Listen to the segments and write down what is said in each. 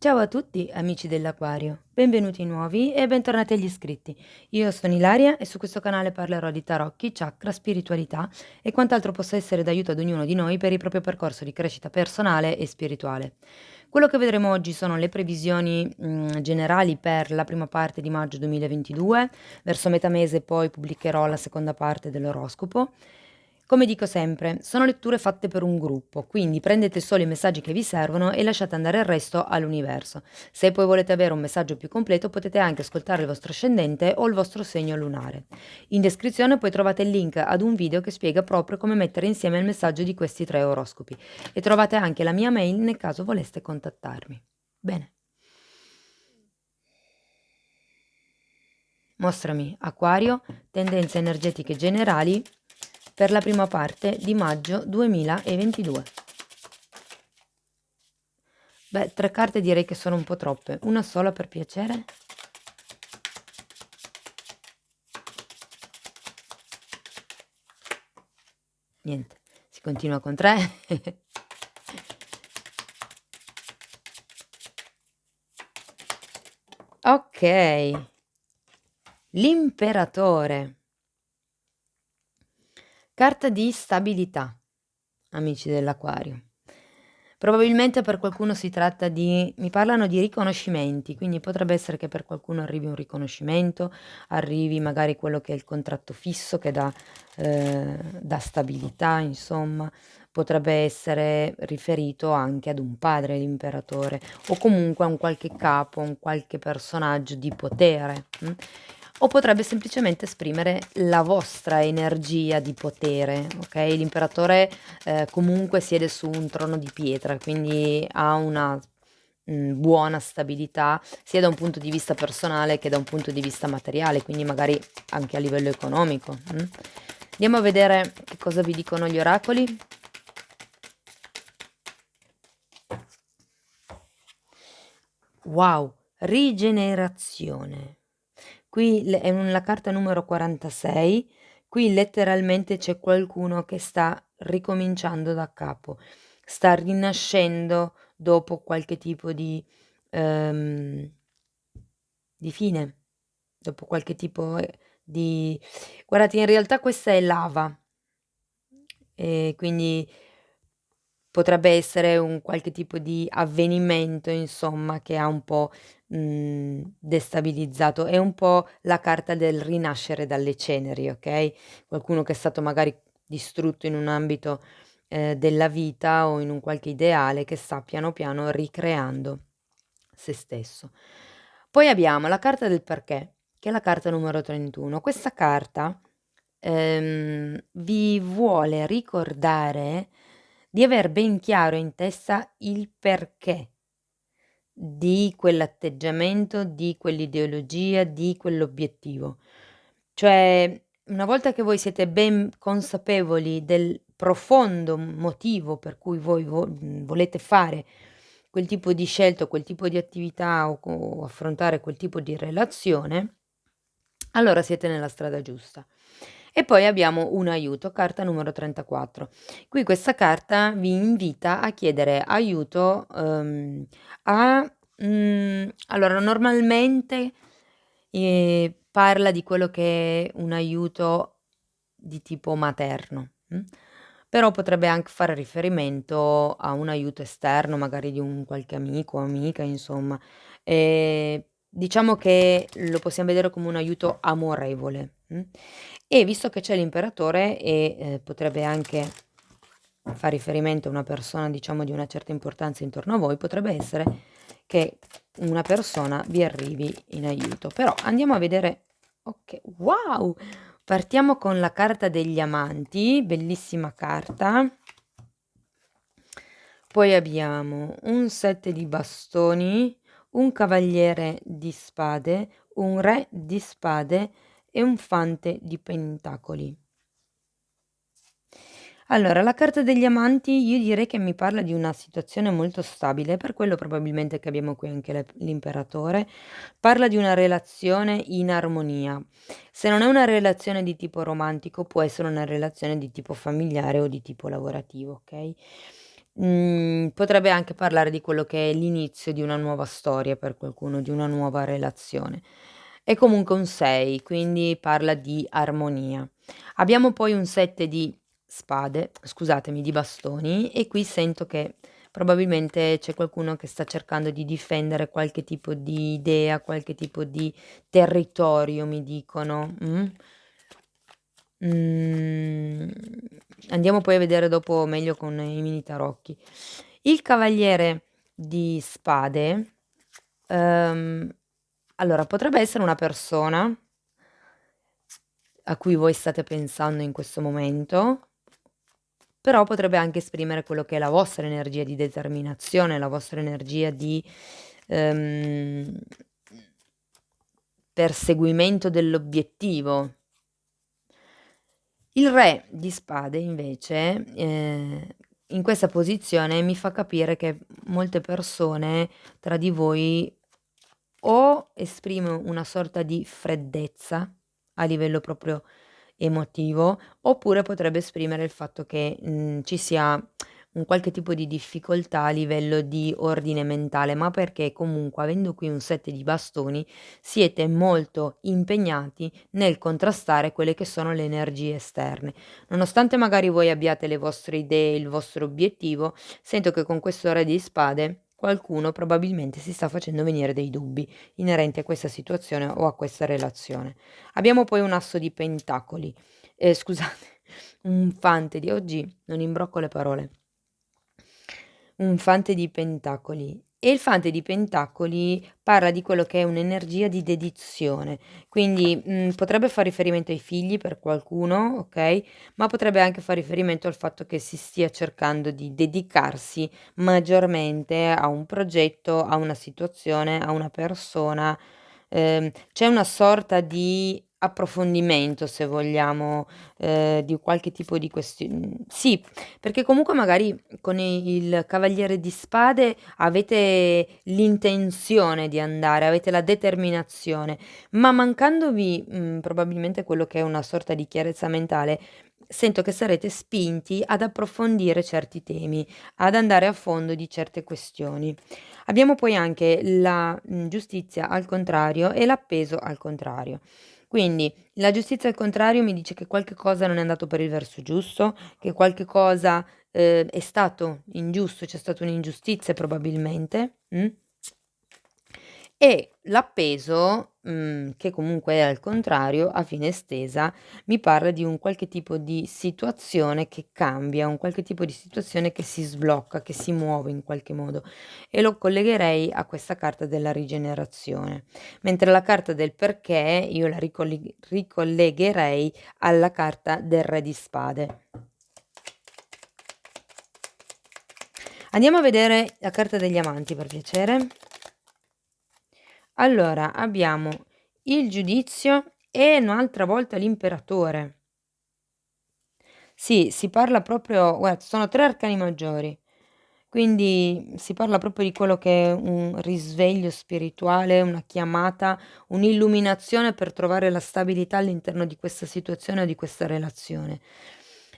Ciao a tutti amici dell'Aquario, benvenuti nuovi e bentornati agli iscritti. Io sono Ilaria e su questo canale parlerò di tarocchi, chakra, spiritualità e quant'altro possa essere d'aiuto ad ognuno di noi per il proprio percorso di crescita personale e spirituale. Quello che vedremo oggi sono le previsioni generali per la prima parte di maggio 2022, verso metà mese poi pubblicherò la seconda parte dell'oroscopo. Come dico sempre, sono letture fatte per un gruppo, quindi prendete solo i messaggi che vi servono e lasciate andare il resto all'universo. Se poi volete avere un messaggio più completo potete anche ascoltare il vostro ascendente o il vostro segno lunare. In descrizione poi trovate il link ad un video che spiega proprio come mettere insieme il messaggio di questi 3 oroscopi e trovate anche la mia mail nel caso voleste contattarmi. Bene. Mostrami, Acquario, tendenze energetiche generali per la prima parte di maggio 2022. Beh, 3 carte direi che sono un po' troppe. Una sola per piacere? Niente, si continua con 3. Ok, l'imperatore. Carta di stabilità, amici dell'Aquario. Probabilmente per qualcuno si tratta mi parlano di riconoscimenti, quindi potrebbe essere che per qualcuno arrivi un riconoscimento, arrivi magari quello che è il contratto fisso che dà stabilità, insomma, potrebbe essere riferito anche ad un padre, l'imperatore, o comunque a un qualche capo, un qualche personaggio di potere. O potrebbe semplicemente esprimere la vostra energia di potere, ok? L'imperatore comunque siede su un trono di pietra, quindi ha una buona stabilità sia da un punto di vista personale che da un punto di vista materiale, quindi magari anche a livello economico. Andiamo a vedere che cosa vi dicono gli oracoli. Wow, rigenerazione. Qui è la carta numero 46, qui letteralmente c'è qualcuno che sta ricominciando da capo, sta rinascendo dopo qualche tipo ehm, di fine, dopo qualche tipo di... Guardate, in realtà questa è lava, e quindi potrebbe essere un qualche tipo di avvenimento, insomma, che ha un po', destabilizzato. È un po' la carta del rinascere dalle ceneri, okay, qualcuno che è stato magari distrutto in un ambito, della vita o in un qualche ideale che sta piano piano ricreando se stesso. Poi abbiamo la carta del perché, che è la carta numero 31. Questa carta, vi vuole ricordare di aver ben chiaro in testa il perché di quell'atteggiamento, di quell'ideologia, di quell'obiettivo. Cioè, una volta che voi siete ben consapevoli del profondo motivo per cui voi volete fare quel tipo di scelta o quel tipo di attività o affrontare quel tipo di relazione, allora siete nella strada giusta. E poi abbiamo un aiuto, carta numero 34. Qui questa carta vi invita a chiedere aiuto, allora normalmente, parla di quello che è un aiuto di tipo materno, però potrebbe anche fare riferimento a un aiuto esterno, magari di un qualche amico o amica, insomma. Diciamo che lo possiam vedere come un aiuto amorevole, e visto che c'è l'imperatore e, potrebbe anche fa riferimento a una persona, diciamo, di una certa importanza intorno a voi, potrebbe essere che una persona vi arrivi in aiuto. Però andiamo a vedere, wow! Partiamo con la carta degli amanti, bellissima carta. Poi abbiamo un 7 di bastoni, un cavaliere di spade, un re di spade e un fante di pentacoli. Allora, la carta degli amanti io direi che mi parla di una situazione molto stabile, per quello probabilmente che abbiamo qui anche l'imperatore. Parla di una relazione in armonia. Se non è una relazione di tipo romantico, può essere una relazione di tipo familiare o di tipo lavorativo, ok? Potrebbe anche parlare di quello che è l'inizio di una nuova storia per qualcuno, di una nuova relazione. È comunque un 6, quindi parla di armonia. Abbiamo poi un 7 di spade, scusatemi, di bastoni, e qui sento che probabilmente c'è qualcuno che sta cercando di difendere qualche tipo di idea, qualche tipo di territorio, mi dicono. Mhmm, Andiamo poi a vedere dopo meglio con i mini tarocchi. Il cavaliere di spade, ehm, allora potrebbe essere una persona a cui voi state pensando in questo momento, però potrebbe anche esprimere quello che è la vostra energia di determinazione, la vostra energia di, ehm, perseguimento dell'obiettivo. Il re di spade invece, in questa posizione mi fa capire che molte persone tra di voi o esprimono una sorta di freddezza a livello proprio emotivo, oppure potrebbe esprimere il fatto che, ci sia un qualche tipo di difficoltà a livello di ordine mentale, ma perché comunque avendo qui un 7 di bastoni siete molto impegnati nel contrastare quelle che sono le energie esterne. Nonostante magari voi abbiate le vostre idee, il vostro obiettivo, sento che con questo re di spade qualcuno probabilmente si sta facendo venire dei dubbi inerenti a questa situazione o a questa relazione. Abbiamo poi un asso di pentacoli, scusate, un fante di oggi non imbrocco le parole. Un fante di pentacoli. E il fante di pentacoli parla di quello che è un'energia di dedizione, quindi, potrebbe far riferimento ai figli per qualcuno, okay, ma potrebbe anche far riferimento al fatto che si stia cercando di dedicarsi maggiormente a un progetto, a una situazione, a una persona. C'è una sorta di approfondimento, se vogliamo, di qualche tipo di sì, perché comunque magari con il cavaliere di spade avete l'intenzione di andare, avete la determinazione, ma mancandovi, probabilmente quello che è una sorta di chiarezza mentale, sento che sarete spinti ad approfondire certi temi, ad andare a fondo di certe questioni. Abbiamo poi anche la, giustizia al contrario e l'appeso al contrario. Quindi la giustizia al contrario mi dice che qualche cosa non è andato per il verso giusto, che qualche cosa, è stato ingiusto, c'è stata un'ingiustizia probabilmente, e l'appeso, che comunque è al contrario, a fine estesa, mi parla di un qualche tipo di situazione che cambia, un qualche tipo di situazione che si sblocca, che si muove in qualche modo e lo collegherei a questa carta della rigenerazione. Mentre la carta del perché io la ricollegherei alla carta del re di spade. Andiamo a vedere la carta degli amanti per piacere. Allora, abbiamo il giudizio e un'altra volta l'imperatore. Sì, si parla proprio guarda, sono 3 arcani maggiori, quindi si parla proprio di quello che è un risveglio spirituale, una chiamata, un'illuminazione per trovare la stabilità all'interno di questa situazione o di questa relazione.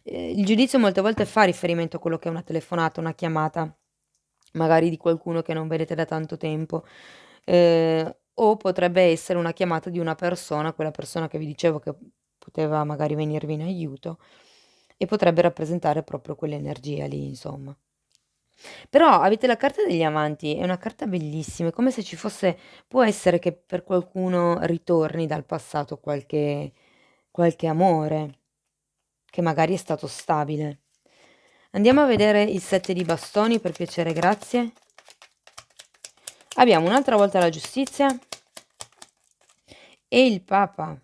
Il giudizio molte volte fa riferimento a quello che è una telefonata, una chiamata, magari di qualcuno che non vedete da tanto tempo, o potrebbe essere una chiamata di una persona, quella persona che vi dicevo che poteva magari venirvi in aiuto e potrebbe rappresentare proprio quell'energia lì, insomma. Però avete la carta degli amanti, è una carta bellissima, è come se ci fosse può essere che per qualcuno ritorni dal passato qualche amore, che magari è stato stabile. Andiamo a vedere il 7 di bastoni per piacere, grazie. Abbiamo un'altra volta la giustizia e il papa.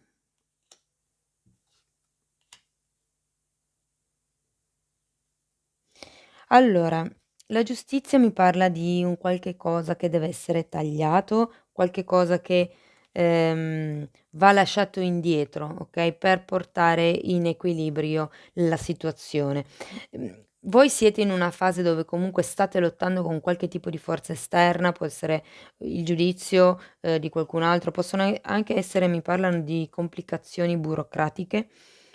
Allora, la giustizia mi parla di un qualche cosa che deve essere tagliato, qualche cosa che, va lasciato indietro, okay, per portare in equilibrio la situazione. Voi siete in una fase dove comunque state lottando con qualche tipo di forza esterna, può essere il giudizio, di qualcun altro, possono anche essere mi parlano di complicazioni burocratiche,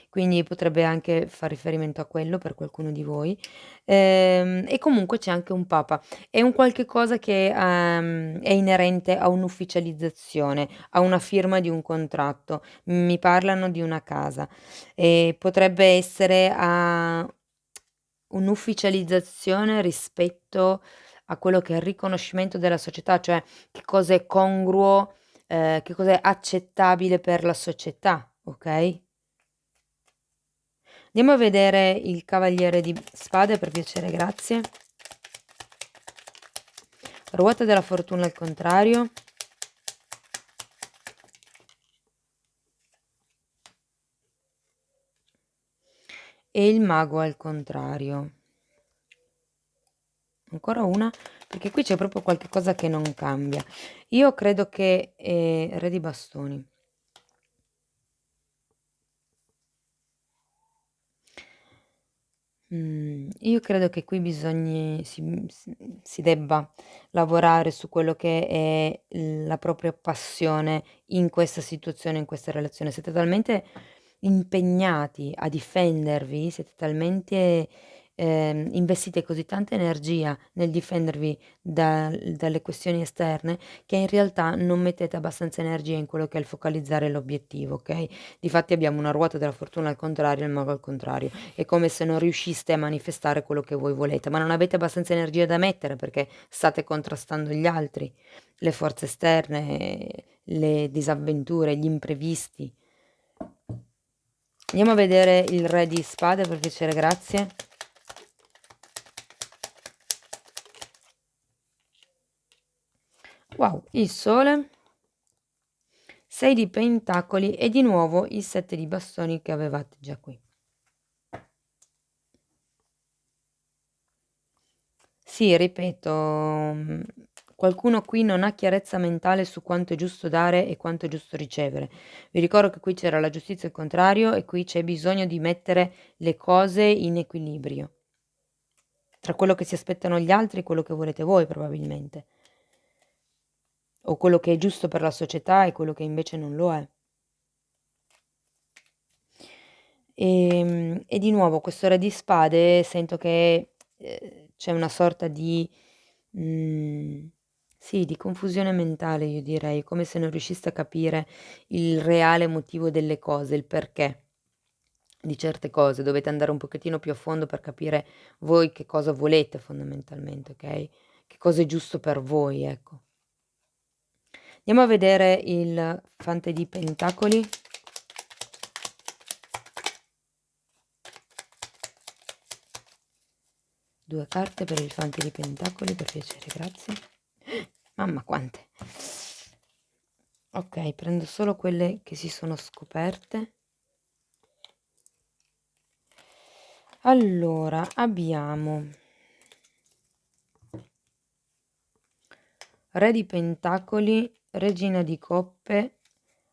quindi potrebbe anche far riferimento a quello per qualcuno di voi. E comunque c'è anche un papa. È un qualche cosa che, è inerente a un'ufficializzazione, a una firma di un contratto. Mi parlano di una casa, potrebbe essere a un'ufficializzazione rispetto a quello che è il riconoscimento della società, cioè che cosa è congruo, che cosa è accettabile per la società, okay? Andiamo a vedere il cavaliere di spade per piacere, grazie. Ruota della fortuna al contrario. E il mago al contrario. Ancora una, perché qui c'è proprio qualche cosa che non cambia. Io credo che re di bastoni. Io credo che qui bisogni si debba lavorare su quello che è la propria passione in questa situazione, in questa relazione. Siete talmente impegnati a difendervi, siete talmente, investite così tanta energia nel difendervi dalle questioni esterne, che in realtà non mettete abbastanza energia in quello che è il focalizzare l'obiettivo, okay? Difatti abbiamo una ruota della fortuna al contrario e il mago al contrario. È come se non riusciste a manifestare quello che voi volete, ma non avete abbastanza energia da mettere perché state contrastando gli altri, le forze esterne, le disavventure, gli imprevisti. Andiamo a vedere il re di spade per piacere, grazie. Wow, il sole, 6 di pentacoli e di nuovo il 7 di bastoni che avevate già qui. Sì, ripeto, qualcuno qui non ha chiarezza mentale su quanto è giusto dare e quanto è giusto ricevere. Vi ricordo che qui c'era la giustizia al contrario e qui c'è bisogno di mettere le cose in equilibrio tra quello che si aspettano gli altri e quello che volete voi probabilmente, o quello che è giusto per la società e quello che invece non lo è. E di nuovo questo re di spade sento che, c'è una sorta di sì, di confusione mentale io direi, come se non riusciste a capire il reale motivo delle cose, il perché di certe cose. Dovete andare un pochettino più a fondo per capire voi che cosa volete fondamentalmente, okay, che cosa è giusto per voi, ecco. Andiamo a vedere il fante di pentacoli. 2 carte per il fante di pentacoli, per piacere, grazie. Mamma quante. Okay, prendo solo quelle che si sono scoperte. Allora, abbiamo re di pentacoli, regina di coppe,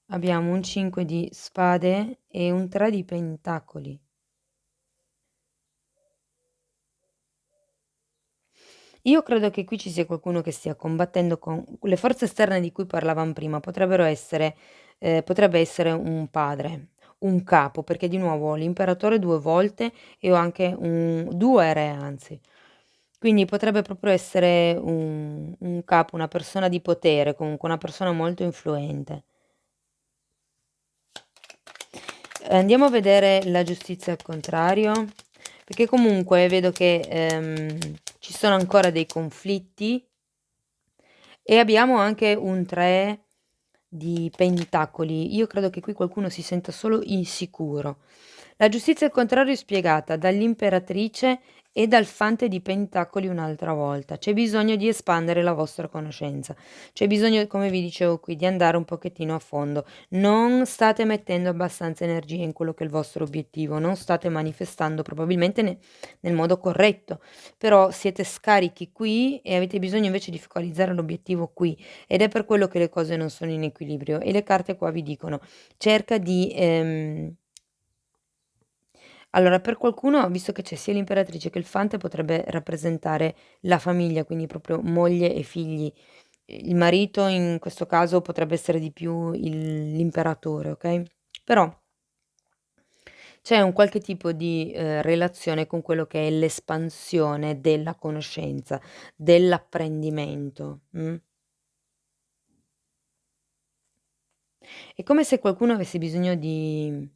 abbiamo un 5 di spade e un 3 di pentacoli. Io credo che qui ci sia qualcuno che stia combattendo con le forze esterne di cui parlavam prima, potrebbe essere un padre, un capo, perché di nuovo ho l'imperatore 2 volte e ho anche 2 re anzi. Quindi potrebbe proprio essere un capo, una persona di potere, comunque una persona molto influente. Andiamo a vedere la giustizia al contrario, perché comunque vedo che, ci sono ancora dei conflitti e abbiamo anche un 3 di pentacoli. Io credo che qui qualcuno si senta solo insicuro. La giustizia al contrario è spiegata dall'imperatrice e dal fante di pentacoli un'altra volta. C'è bisogno di espandere la vostra conoscenza. C'è bisogno, come vi dicevo qui, di andare un pochettino a fondo. Non state mettendo abbastanza energia in quello che è il vostro obiettivo, non state manifestando probabilmente nel modo corretto, però siete scarichi qui e avete bisogno invece di focalizzare l'obiettivo qui ed è per quello che le cose non sono in equilibrio e le carte qua vi dicono cerca di allora per qualcuno, visto che c'è sia l'imperatrice che il fante, potrebbe rappresentare la famiglia, quindi proprio moglie e figli. Il marito in questo caso potrebbe essere di più l'imperatore, okay, però c'è un qualche tipo di, relazione con quello che è l'espansione della conoscenza, dell'apprendimento, È come se qualcuno avesse bisogno di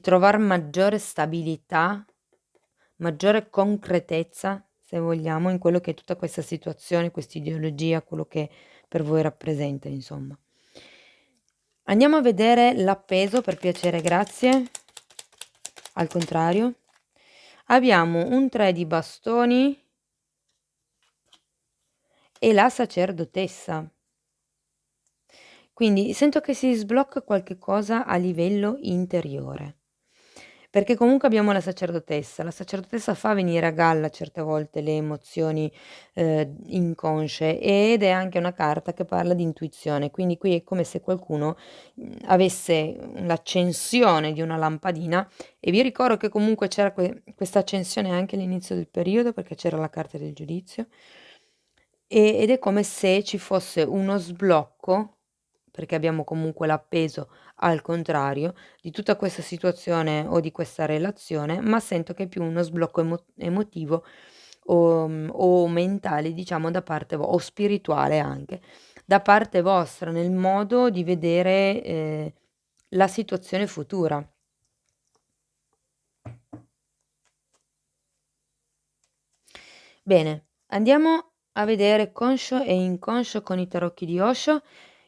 trovar maggiore stabilità, maggiore concretezza, se vogliamo, in quello che è tutta questa situazione, quest'ideologia, quello che per voi rappresenta, insomma. Andiamo a vedere l'appeso, per piacere, grazie. Al contrario. Abbiamo un 3 di bastoni e la sacerdotessa. Quindi sento che si sblocca qualche cosa a livello interiore. Perché comunque abbiamo la sacerdotessa fa venire a galla certe volte le emozioni, inconsce, ed è anche una carta che parla di intuizione, quindi qui è come se qualcuno, avesse l'accensione di una lampadina, e vi ricordo che comunque c'era questa accensione anche all'inizio del periodo, perché c'era la carta del giudizio, ed è come se ci fosse uno sblocco, perché abbiamo comunque l'appeso al contrario, di tutta questa situazione o di questa relazione, ma sento che è più uno sblocco emotivo o mentale, diciamo, da parte o spirituale anche, da parte vostra, nel modo di vedere, la situazione futura. Bene, andiamo a vedere conscio e inconscio con i tarocchi di Osho.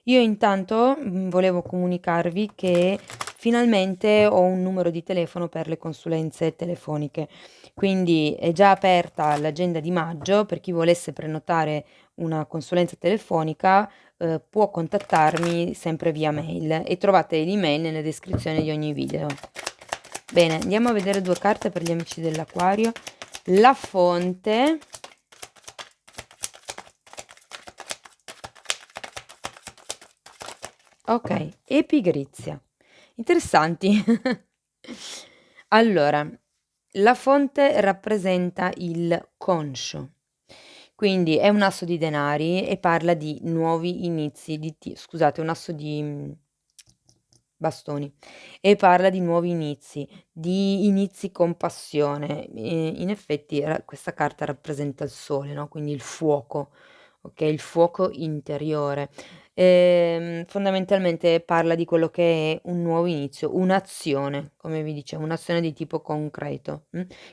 Io intanto, volevo comunicarvi che finalmente ho un numero di telefono per le consulenze telefoniche, quindi è già aperta l'agenda di maggio. Per chi volesse prenotare una consulenza telefonica, può contattarmi sempre via mail, e trovate l'email nella descrizione di ogni video. Bene, andiamo a vedere 2 carte per gli amici dell'Aquario. La fonte. Okay, epigrizia. Interessanti. Allora, la fonte rappresenta il conscio, quindi è un asso di denari e parla di nuovi inizi, scusate, un asso di, bastoni, e parla di nuovi inizi, di inizi con passione. In effetti questa carta rappresenta il sole, no, quindi il fuoco, okay, il fuoco interiore. Fondamentalmente parla di quello che è un nuovo inizio, un'azione, come vi dicevo, un'azione di tipo concreto,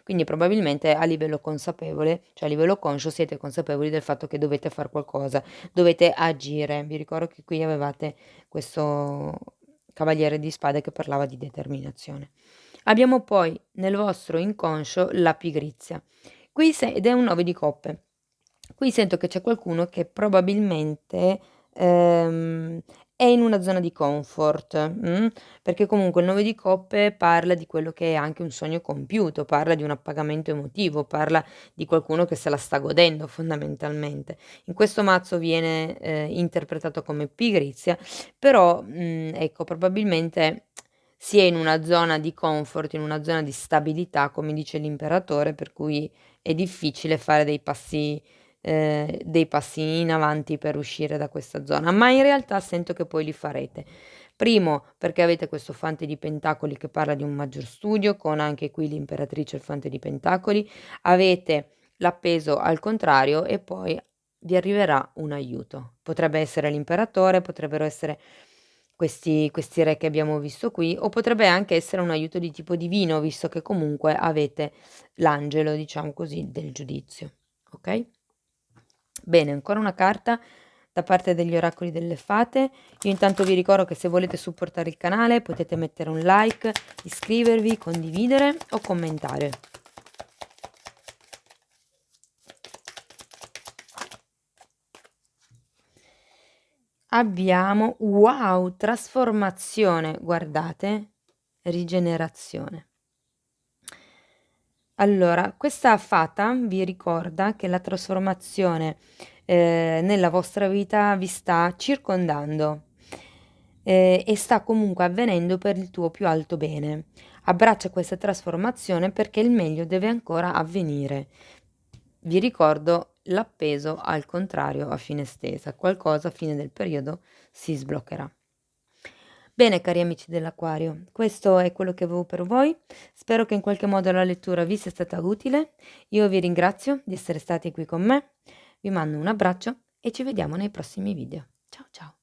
Quindi probabilmente a livello consapevole, cioè a livello conscio, siete consapevoli del fatto che dovete far qualcosa, dovete agire. Vi ricordo che qui avevate questo cavaliere di spade che parlava di determinazione. Abbiamo poi nel vostro inconscio la pigrizia. Ed è un 9 di coppe. Qui sento che c'è qualcuno che probabilmente, è in una zona di comfort, perché comunque il 9 di coppe parla di quello che è anche un sogno compiuto, parla di un appagamento emotivo, parla di qualcuno che se la sta godendo fondamentalmente. In questo mazzo viene, interpretato come pigrizia, però, ecco, probabilmente si è in una zona di comfort, in una zona di stabilità, come dice l'imperatore, per cui è difficile fare dei passi in avanti per uscire da questa zona, ma in realtà sento che poi li farete. Primo, perché avete questo fante di pentacoli che parla di un maggior studio, con anche qui l'imperatrice e il fante di pentacoli, avete l'appeso al contrario e poi vi arriverà un aiuto. Potrebbe essere l'imperatore, potrebbero essere questi re che abbiamo visto qui, o potrebbe anche essere un aiuto di tipo divino, visto che comunque avete l'angelo, diciamo così, del giudizio. Ok? Bene, ancora una carta da parte degli oracoli delle fate. Io intanto vi ricordo che se volete supportare il canale potete mettere un like, iscrivervi, condividere o commentare. Abbiamo, wow, trasformazione, guardate, rigenerazione. Allora, questa fata vi ricorda che la trasformazione, nella vostra vita vi sta circondando, e sta comunque avvenendo per il tuo più alto bene. Abbraccia questa trasformazione perché il meglio deve ancora avvenire. Vi ricordo l'appeso al contrario a fine stesa, qualcosa a fine del periodo si sbloccherà. Bene cari amici dell'Aquario, questo è quello che avevo per voi. Spero che in qualche modo la lettura vi sia stata utile. Io vi ringrazio di essere stati qui con me. Vi mando un abbraccio e ci vediamo nei prossimi video. Ciao ciao.